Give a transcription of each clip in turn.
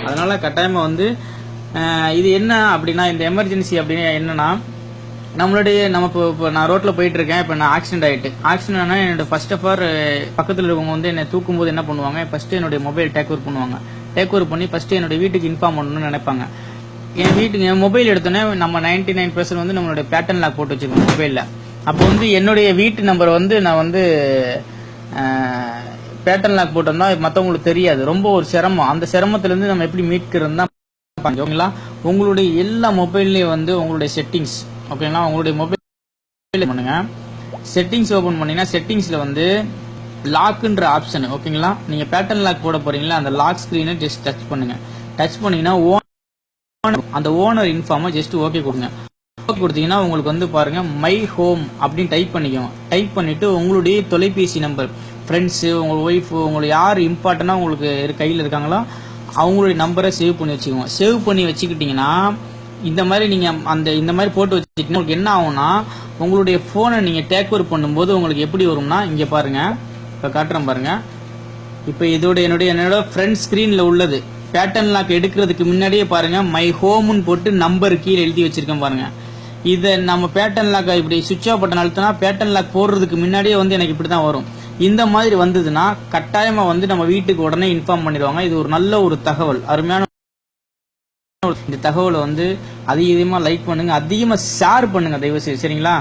அதனால கட்டாயமா வந்து இது என்ன அப்படின்னா, இந்த எமர்ஜென்சி அப்படின்னா என்னன்னா, நம்ம இப்போ நான் ரோட்ல போயிட்டு இருக்கேன். இப்போ நான் ஆக்சிடென்ட் ஆனா என்னோட ஃபர்ஸ்ட் ஆஃப் ஆல் பக்கத்தில் இருக்கவங்க வந்து என்னை தூக்கும்போது என்ன பண்ணுவாங்க, ஃபர்ஸ்ட் என்னுடைய மொபைல் டேக் ஓவர் பண்ணுவாங்க. டேக் ஓவர் பண்ணி ஃபர்ஸ்ட் என்னுடைய வீட்டுக்கு இன்ஃபார்ம் பண்ணணும்னு நினைப்பாங்க. என் மொபைல் எடுத்தோன்னே நம்ம 99% வந்து நம்மளுடைய பேட்டர்ன் லாக் போட்டு வச்சிருக்கோம் மொபைலில். அப்போ வந்து என்னுடைய வீட்டு நம்பர் வந்து நான் வந்து பேட்டர்ன் லாக் போட்டோம்னா மற்றவங்களுக்கு தெரியாது. ரொம்ப ஒரு சிரமம். அந்த சிரமத்திலேருந்து நம்ம எப்படி மீட்கிறது தான் ஓகேங்களா. உங்களுடைய எல்லா மொபைல்லையும் வந்து உங்களுடைய செட்டிங்ஸ் ஓகேங்களா, உங்களுடைய மொபைல் பண்ணுங்க. செட்டிங்ஸ் ஓபன் பண்ணீங்கன்னா செட்டிங்ஸ்ல வந்து லாக்ன்ற ஆப்ஷன் ஓகேங்களா. நீங்க பேட்டர்ன் லாக் போட போறீங்களா, அந்த லாக் ஸ்கிரீனை ஜஸ்ட் டச் பண்ணுங்க. டச் பண்ணீங்கன்னா அந்த ஓனர் இன்ஃபார்மை ஜஸ்ட் ஓகே கொடுங்க. ஓகே கொடுத்தீங்கன்னா உங்களுக்கு வந்து பாருங்க மை ஹோம் அப்படின்னு டைப் பண்ணிக்கோங்க. டைப் பண்ணிட்டு உங்களுடைய தொலைபேசி நம்பர், ஃப்ரெண்ட்ஸு, உங்க ஒய்ஃப், உங்களுக்கு யார் இம்பார்ட்டண்டா உங்களுக்கு கையில் இருக்காங்களோ அவங்களுடைய நம்பரை சேவ் பண்ணி வச்சுக்கோங்க. சேவ் பண்ணி வச்சுக்கிட்டீங்கன்னா இந்த மாதிரி நீங்க இந்த மாதிரி போட்டு வச்சுக்கிட்டீங்கன்னா உங்களுக்கு என்ன ஆகும்னா, உங்களுடைய போனை நீங்க டேக் ஓவர் பண்ணும்போது உங்களுக்கு எப்படி வரும்னா, இங்க பாருங்க, இப்ப காட்டுறேன் பாருங்க. இப்ப இதோட என்னோட ஃப்ரண்ட் ஸ்கிரீன்ல உள்ளது பேட்டர்ன் லாக் எடுக்கிறதுக்கு முன்னாடியே பாருங்க மை ஹோம்னு போட்டு நம்பர் கீழே எழுதி வச்சிருக்கேன் பாருங்க. இதை நம்ம பேட்டர்ன் லாக் இப்படி சுவிட்ச் ஆஃப் பட்டன் அழுத்தினா பேட்டர்ன் லாக் போடுறதுக்கு முன்னாடியே வந்து எனக்கு இப்படி தான் வரும். இந்த மாதிரி வந்ததுன்னா கட்டாயமா வந்து நம்ம வீட்டுக்கு உடனே இன்ஃபார்ம் பண்ணிடுவாங்க. இது ஒரு நல்ல ஒரு தகவல், அருமையான இந்த தகவலை வந்து அதிகமா லைக் பண்ணுங்க, அதிகமா ஷேர் பண்ணுங்க தயவு செய்து, சரிங்களா.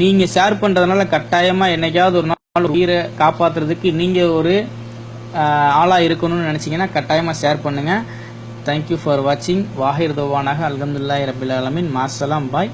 நீங்க ஷேர் பண்றதுனால கட்டாயமா என்னைக்காவது ஒரு நாள் உயிரை காப்பாத்துறதுக்கு நீங்க ஒரு ஆளா இருக்கணும்னு நினைச்சீங்கன்னா கட்டாயமா ஷேர் பண்ணுங்க. தேங்க்யூ ஃபார் வாட்சிங். வாஹிர் தவானாக அல்ஹம்துலில்லாஹி ரப்பில் ஆலமீன். மாஸ்ஸலாம், பாய்.